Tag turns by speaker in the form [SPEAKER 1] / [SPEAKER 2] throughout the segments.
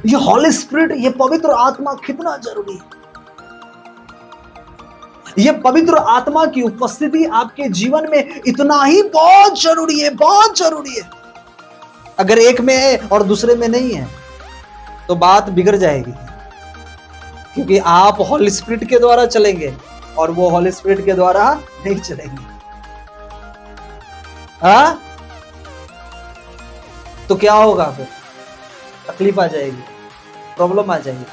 [SPEAKER 1] ये हॉली स्पिरिट, ये पवित्र आत्मा कितना जरूरी है। ये पवित्र आत्मा की उपस्थिति आपके जीवन में इतना ही बहुत जरूरी है, बहुत जरूरी है। अगर एक में है और दूसरे में नहीं है तो बात बिगड़ जाएगी, क्योंकि आप हॉली स्पिरिट के द्वारा चलेंगे और वो हॉली स्पिरिट के द्वारा नहीं चलेंगे। हाँ, तो क्या होगा फिर? तकलीफ आ जाएगी, प्रॉब्लम आ जाएगी।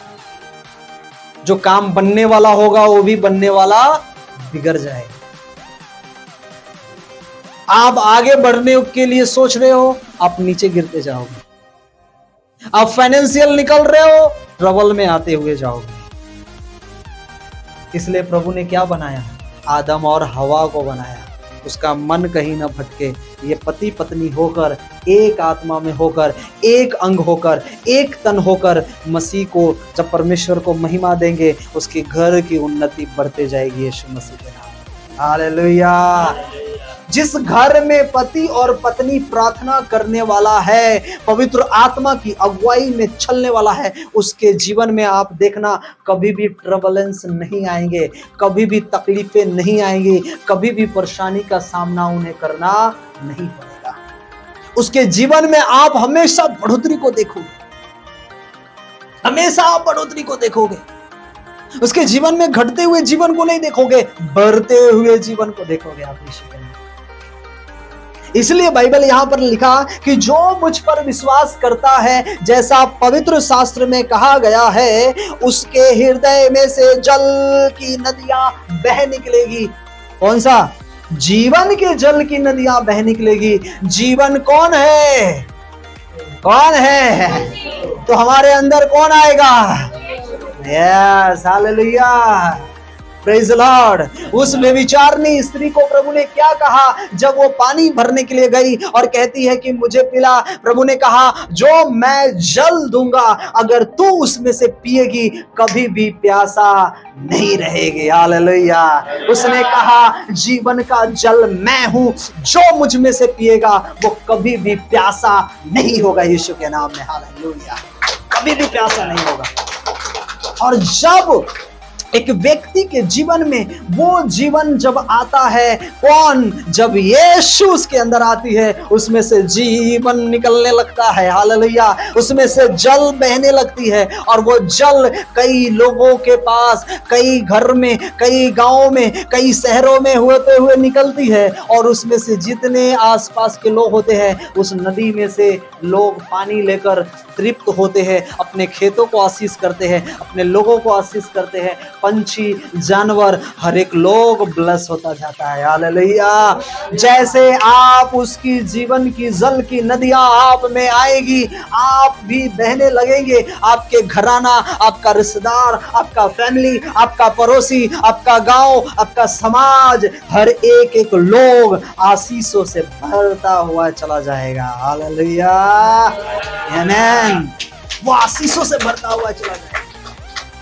[SPEAKER 1] जो काम बनने वाला होगा वो भी बनने वाला बिगड़ जाएगा। आप आगे बढ़ने के लिए सोच रहे हो, आप नीचे गिरते जाओगे। आप फाइनेंशियल निकल रहे हो, ट्रबल में आते हुए जाओगे। इसलिए प्रभु ने क्या बनाया? आदम और हवा को बनाया, उसका मन कहीं ना भटके। ये पति पत्नी होकर, एक आत्मा में होकर, एक अंग होकर, एक तन होकर मसीह को, जब परमेश्वर को महिमा देंगे, उसके घर की उन्नति बढ़ते जाएगी यीशु मसीह के नाम। हालेलुया। जिस घर में पति और पत्नी प्रार्थना करने वाला है, पवित्र आत्मा की अगुवाई में चलने वाला है, उसके जीवन में आप देखना कभी भी ट्रबलेंस नहीं आएंगे, कभी भी तकलीफें नहीं आएंगी, कभी भी परेशानी का सामना उन्हें करना नहीं पड़ेगा। उसके जीवन में आप हमेशा बढ़ोतरी को देखोगे, हमेशा आप बढ़ोतरी को देखोगे। उसके जीवन में घटते हुए जीवन को नहीं देखोगे, बढ़ते हुए जीवन को देखोगे आप यीशु के नाम। इसलिए बाइबल यहां पर लिखा कि जो मुझ पर विश्वास करता है, जैसा पवित्र शास्त्र में कहा गया है, उसके हृदय में से जल की नदियां बह निकलेगी। कौन सा? जीवन के जल की नदियां बह निकलेगी। जीवन कौन है? कौन है? तो हमारे अंदर कौन आएगा? Yes, hallelujah, praise Lord. उस व्यभिचारिणी स्त्री को प्रभु ने क्या कहा जब वो पानी भरने के लिए गई और कहती है कि मुझे पिला? प्रभु ने कहा जो मैं जल दूंगा, अगर तू उसमें से पिएगी कभी भी प्यासा नहीं रहेगी। हालेलुया। उसने कहा जीवन का जल मैं हूं, जो मुझ में से पिएगा वो कभी भी प्यासा नहीं होगा यीशु के नाम में। हालेलुया। कभी भी प्यासा नहीं होगा। और जब एक व्यक्ति के जीवन में वो जीवन जब आता है, कौन? जब यीशु उसके अंदर आती है, उसमें से जीवन निकलने लगता है। हालेलुया। उसमें से जल बहने लगती है, और वो जल कई लोगों के पास, कई घर में, कई गांवों में, कई शहरों में होते हुए निकलती है, और उसमें से जितने आसपास के लोग होते हैं, उस नदी में से लोग पानी लेकर तृप्त होते हैं, अपने खेतों को आशीष करते हैं, अपने लोगों को आशीष करते हैं। पंछी, जानवर, हर एक लोग ब्लेस होता जाता है। हालेलुया। जैसे आप उसकी जीवन की जल की नदियां आप में आएगी, आप भी बहने लगेंगे। आपके घराना, आपका रिश्तेदार, आपका फैमिली, आपका पड़ोसी, आपका गांव, आपका समाज, हर एक एक लोग आशीषों से भरता हुआ चला जाएगा। हालेलुया, आमीन। वो आशीषों से भरता हुआ चला जाएगा,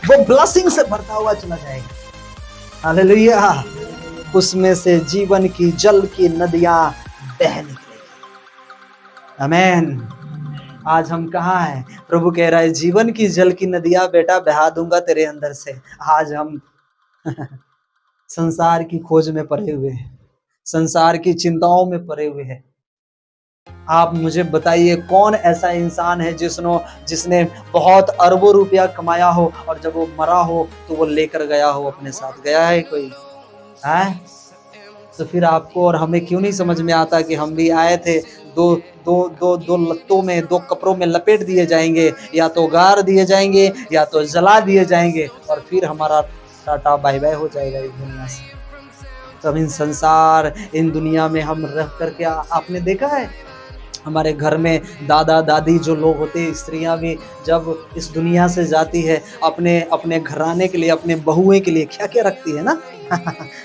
[SPEAKER 1] वो ब्लेसिंग से भरता हुआ चला जाएगा। हालेलुया। उसमें से जीवन की जल की नदियां बह निकलेगी। आमीन। आज हम कहाँ हैं? प्रभु कह रहा है जीवन की जल की नदियां बेटा बहा दूंगा तेरे अंदर से। आज हम संसार की खोज में पड़े हुए हैं, संसार की चिंताओं में पड़े हुए हैं। आप मुझे बताइए कौन ऐसा इंसान है जिसने बहुत अरबों रुपया कमाया हो और जब वो मरा हो तो वो लेकर गया हो अपने साथ? गया है कोई? है? तो फिर आपको और हमें क्यों नहीं समझ में आता कि हम भी आए थे, दो लत्तों में, दो कपड़ों में लपेट दिए जाएंगे, या तो गाड़ दिए जाएंगे या तो जला दिए जाएंगे, और फिर हमारा टाटा बाय बाय हो जाएगा इस दुनिया से। तब इन संसार, इन दुनिया में हम रह करके आपने देखा है हमारे घर में दादा दादी जो लोग होते हैं, स्त्रियां भी जब इस दुनिया से जाती है, अपने घराने के लिए, अपने बहुएं के लिए क्या क्या रखती है ना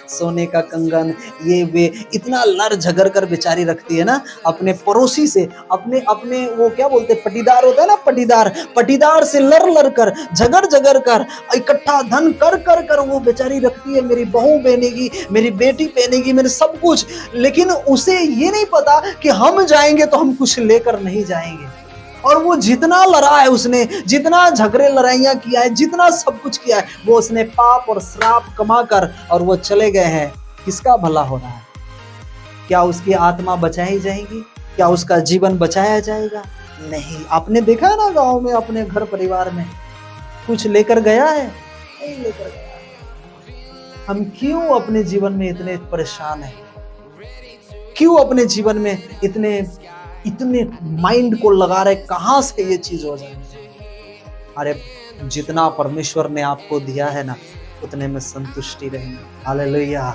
[SPEAKER 1] सोने का कंगन, ये वे इतना लड़ झगड़ कर बेचारी रखती है ना अपने पड़ोसी से, अपने वो क्या बोलते हैं, पटीदार होता है ना, पटीदार से लड़ कर, झगड़ कर, इकट्ठा धन कर वो बेचारी रखती है। मेरी बहू पहनेगी, मेरी बेटी पहनेगी, मेरे सब कुछ। लेकिन उसे ये नहीं पता कि हम जाएंगे तो हम कुछ लेकर नहीं जाएंगे। और वो जितना लड़ा है, उसने जितना झगड़े लड़ाइयां किया है, जितना सब कुछ किया है, वो उसने पाप और श्राप कमा कर और वो चले गए हैं। किसका भला हो रहा है? क्या उसकी आत्मा बचाई जाएगी? क्या उसका जीवन बचाया जाएगा? नहीं। आपने देखा है ना, गांव में अपने घर परिवार में कुछ लेकर गया है? नहीं लेकर गया। हम क्यों अपने जीवन में इतने परेशान हैं? क्यों अपने जीवन में इतने माइंड को लगा रहे? कहां से ये चीज हो जाएगी? अरे जितना परमेश्वर ने आपको दिया है ना, उतने में संतुष्टि रहेंगे। हालेलुया।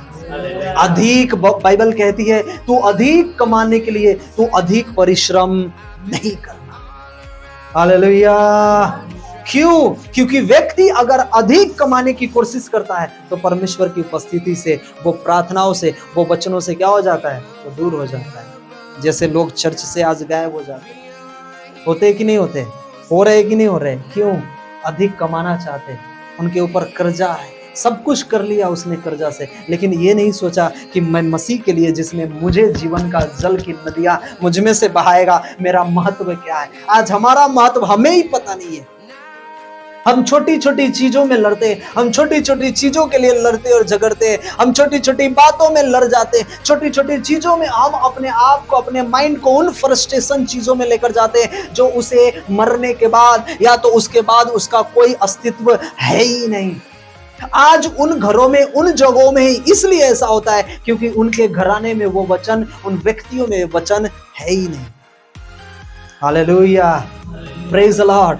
[SPEAKER 1] अधिक, बाइबल कहती है तू अधिक कमाने के लिए तू अधिक परिश्रम नहीं करना। हालेलुया। क्यों? क्योंकि व्यक्ति अगर अधिक कमाने की कोशिश करता है तो परमेश्वर की उपस्थिति से, वो प्रार्थनाओं से, वो वचनों से क्या हो जाता है? वो दूर हो जाता है। जैसे लोग चर्च से आज गायब हो जाते हैं। होते कि नहीं होते? हो रहे कि नहीं हो रहे? क्यों? अधिक कमाना चाहते हैं। उनके ऊपर कर्जा है, सब कुछ कर लिया उसने कर्जा से, लेकिन ये नहीं सोचा कि मैं मसीह के लिए, जिसने मुझे जीवन का जल की नदियां मुझ में से बहाएगा, मेरा महत्व क्या है। आज हमारा महत्व हमें ही पता नहीं है। हम छोटी छोटी चीजों में लड़ते, हम छोटी छोटी चीजों के लिए लड़ते और झगड़ते, हम छोटी छोटी बातों में लड़ जाते, छोटी छोटी चीजों में हम अपने आप को, अपने माइंड को उन फ्रस्ट्रेशन चीजों में लेकर जाते हैं जो उसे मरने के बाद या तो उसके बाद उसका कोई अस्तित्व है ही नहीं। आज उन घरों में, उन जगहों में ही इसलिए ऐसा होता है क्योंकि उनके घराने में वो वचन, उन व्यक्तियों में वचन है ही नहीं। Hallelujah, praise the Lord.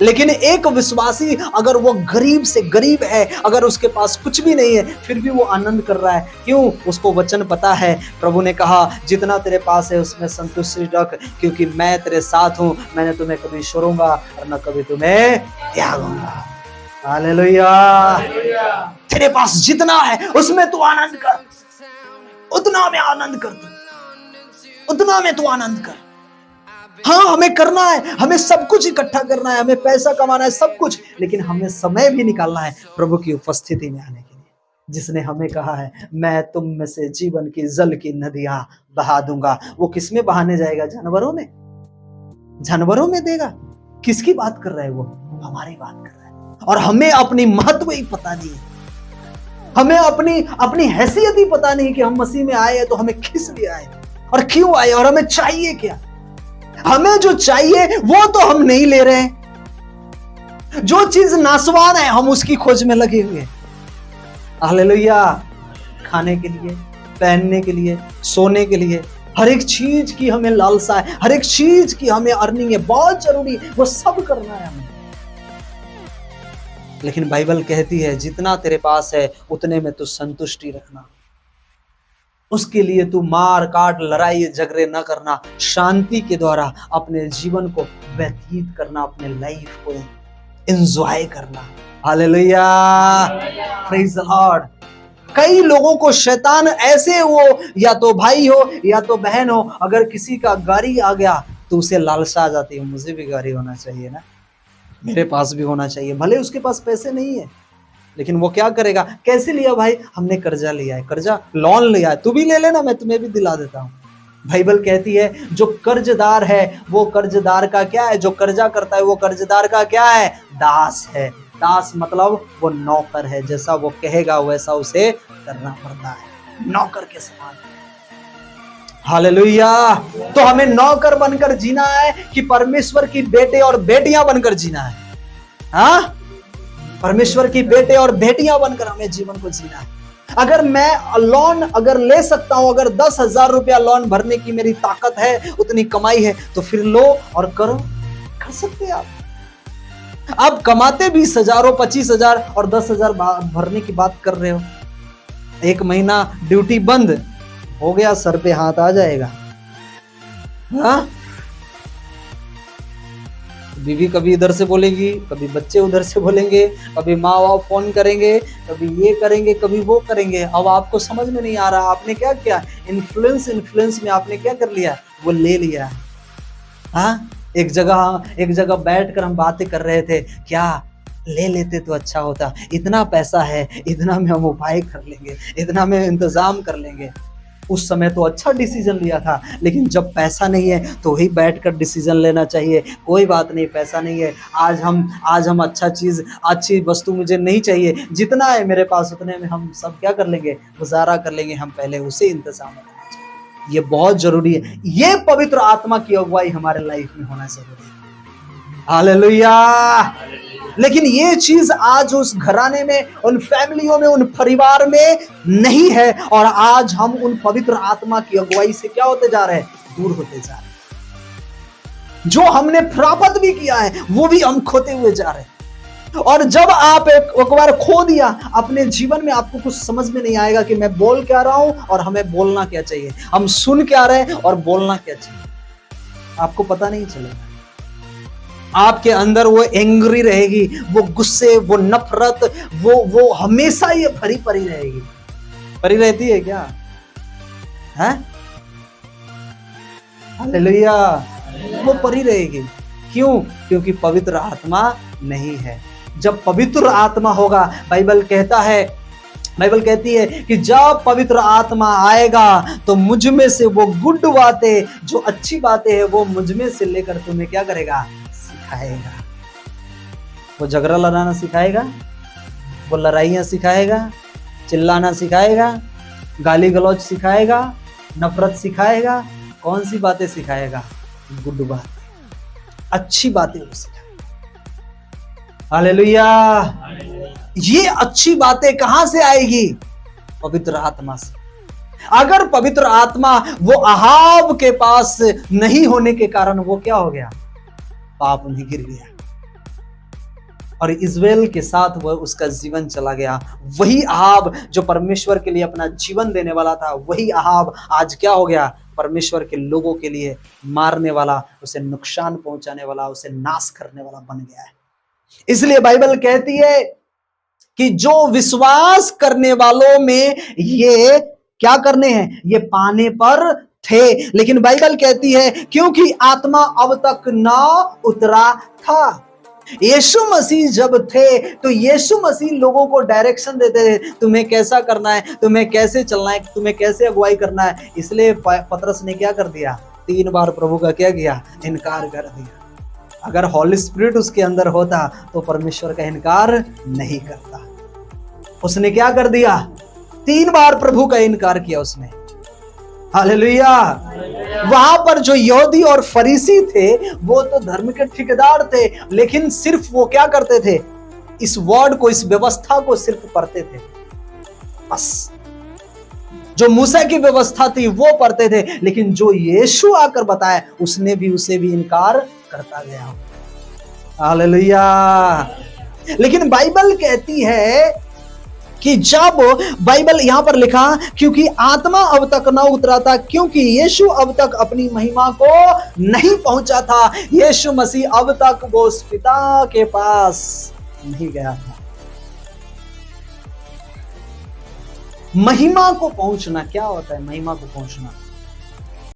[SPEAKER 1] लेकिन एक विश्वासी अगर वो गरीब से गरीब है, अगर उसके पास कुछ भी नहीं है, फिर भी वो आनंद कर रहा है। क्यों? उसको वचन पता है। प्रभु ने कहा जितना तेरे पास है उसमें संतुष्टि रख, क्योंकि मैं तेरे साथ हूं। मैंने तुम्हें कभी छोड़ूंगा और न कभी तुम्हें त्यागूंगा। हालेलुया। तेरे पास जितना है उसमें तू आनंद कर, उतना में आनंद कर, उतना में तू आनंद कर। हाँ, हमें करना है, हमें सब कुछ इकट्ठा करना है, हमें पैसा कमाना है, सब कुछ, लेकिन हमें समय भी निकालना है प्रभु की उपस्थिति में आने के लिए, जिसने हमें कहा है मैं तुम में से जीवन की जल की नदियां बहा दूंगा। वो किस में बहाने जाएगा? जानवरों में? जानवरों में देगा? किसकी बात कर रहा है वो? हमारी बात कर रहा है। और हमें अपनी महत्व ही पता नहीं है, हमें अपनी हैसियत ही पता नहीं कि हम मसीह में आए हैं तो हमें किस लिए आए और क्यों आए और हमें चाहिए क्या। हमें जो चाहिए वो तो हम नहीं ले रहे हैं। जो चीज नासवान है हम उसकी खोज में लगे हुए हैं। हालेलुया। खाने के लिए, पहनने के लिए, सोने के लिए, हर एक चीज की हमें लालसा है, हर एक चीज की हमें अर्निंग है, बहुत जरूरी है, वो सब करना है हमें। लेकिन बाइबल कहती है जितना तेरे पास है उतने में तू संतुष्टि रखना। उसके लिए तू मार काट, लड़ाई झगड़े न करना, शांति के द्वारा अपने जीवन को व्यतीत करना, अपने लाइफ को एंजॉय करना। Hallelujah, praise the Lord. कई लोगों को शैतान ऐसे, वो या तो भाई हो या तो बहन हो, अगर किसी का गाड़ी आ गया तो उसे लालसा आ जाती है, मुझे भी गाड़ी होना चाहिए ना, मेरे पास भी होना चाहिए। भले उसके पास पैसे नहीं है, लेकिन वो क्या करेगा? कैसे लिया भाई? हमने कर्जा लिया है, कर्जा लोन लिया है, तू भी ले लेना, मैं तुम्हें भी दिला देता हूँ। बाइबल कहती है जो कर्जदार है वो कर्जदार का क्या है? जो कर्जा करता है वो कर्जदार का क्या है? दास है। दास मतलब वो नौकर है, जैसा वो कहेगा वैसा उसे करना पड़ता है, नौकर के समान। हालेलुया। तो हमें नौकर बनकर जीना है कि परमेश्वर की बेटे और बेटियां बनकर जीना है? हाँ, परमेश्वर की बेटे और बेटियां बनकर हमें जीवन को जीना है। अगर मैं लोन अगर ले सकता हूं, अगर 10,000 रुपया लोन भरने की मेरी ताकत है, उतनी कमाई है, तो फिर लो और करो, कर सकते हैं आप कमाते 20,000 25,000 और 10,000 भरने की बात कर रहे हो। एक महीना ड्यूटी बंद हो गया, सर पे हाथ आ जाएगा। हाँ, बीवी कभी इधर से बोलेगी, कभी बच्चे उधर से बोलेंगे, कभी माँ बाप फोन करेंगे, कभी ये करेंगे, कभी वो करेंगे। अब आपको समझ में नहीं आ रहा, आपने क्या किया? इन्फ्लुएंस में आपने क्या कर लिया? वो ले लिया। हाँ, एक जगह बैठकर हम बातें कर रहे थे, क्या ले लेते तो अच्छा होता, इतना पैसा है, इतना में हम उपाय कर लेंगे, इतना में इंतजाम कर लेंगे। उस समय तो अच्छा डिसीजन लिया था, लेकिन जब पैसा नहीं है तो वही बैठकर डिसीजन लेना चाहिए। कोई बात नहीं, पैसा नहीं है, आज हम अच्छी वस्तु मुझे नहीं चाहिए, जितना है मेरे पास उतने में हम सब क्या कर लेंगे, गुजारा कर लेंगे। हम पहले उसे इंतजाम करना चाहिए, ये बहुत जरूरी है। ये पवित्र आत्मा की अगुवाई हमारे लाइफ में होना जरूरी है। हालेलुया। लेकिन ये चीज आज उस घराने में, उन फैमिलियों में, उन परिवार में नहीं है, और आज हम उन पवित्र आत्मा की अगुवाई से क्या होते जा रहे हैं, दूर होते जा रहे हैं। जो हमने प्राप्त भी किया है वो भी हम खोते हुए जा रहे हैं। और जब आप एक बार खो दिया अपने जीवन में, आपको कुछ समझ में नहीं आएगा कि मैं बोल क्या रहा हूं और हमें बोलना क्या चाहिए, हम सुन क्या रहे हैं और बोलना क्या चाहिए, आपको पता नहीं चलेगा। आपके अंदर वो एंग्री रहेगी, वो गुस्से, वो नफरत, वो हमेशा ये भरी पड़ी रहेगी। पड़ी रहती है क्या? है? हालेलुया। वो पड़ी रहेगी। क्यों? क्योंकि पवित्र आत्मा नहीं है। जब पवित्र आत्मा होगा, बाइबल कहती है कि जब पवित्र आत्मा आएगा तो मुझ में से वो गुड बातें, जो अच्छी बातें हैं, वो मुझ में से लेकर तुम्हें क्या करेगा, सिखाएगा। वो झगड़ा लड़ाना सिखाएगा, वो लड़ाइयाँ सिखाएगा, चिल्लाना सिखाएगा, गाली गलौज सिखाएगा, नफरत सिखाएगा। कौन सी बातें सिखाएगा? गुड बातें, अच्छी बातें वो सिखाएगा। हालेलुया। ये अच्छी बातें कहां से आएगी? पवित्र आत्मा से। अगर पवित्र आत्मा वो अहाब के पास नहीं होने के कारण वो क्या हो गया, पाप में गिर गया, और इज़राइल के साथ वह उसका जीवन चला गया। वही अहाब जो परमेश्वर के लिए अपना जीवन देने वाला था, वही अहाब आज क्या हो गया, परमेश्वर के लोगों के लिए मारने वाला, उसे नुकसान पहुंचाने वाला, उसे नाश करने वाला बन गया है। इसलिए बाइबल कहती है कि जो विश्वास करने वालों में ये क्या करने हैं, ये पाने पर थे, लेकिन बाइबल कहती है क्योंकि आत्मा अब तक ना उतरा था। यीशु मसीह जब थे तो यीशु मसीह लोगों को डायरेक्शन देते थे, तुम्हें कैसा करना है, तुम्हें कैसे चलना है, तुम्हें कैसे अगुवाई करना है। इसलिए पतरस ने क्या कर दिया, 3 बार प्रभु का क्या किया, इनकार कर दिया। अगर हॉली स्पिरिट उसके अंदर होता तो परमेश्वर का इनकार नहीं करता। उसने क्या कर दिया, 3 बार प्रभु का इनकार किया उसने। हालेलुया। वहां पर जो यहूदी और फरीसी थे वो तो धर्म के ठेकेदार थे, लेकिन सिर्फ वो क्या करते थे, इस वर्ड को, इस व्यवस्था को सिर्फ पढ़ते थे बस। जो मूसा की व्यवस्था थी वो पढ़ते थे, लेकिन जो यीशु आकर बताया उसे भी इनकार करता गया। हालेलुया। लेकिन बाइबल कहती है कि जब बाइबल यहां पर लिखा क्योंकि आत्मा अब तक ना उतरा था, क्योंकि यीशु अब तक अपनी महिमा को नहीं पहुंचा था। यीशु मसीह अब तक वो उस पिता के पास नहीं गया था। महिमा को पहुंचना क्या होता है? महिमा को पहुंचना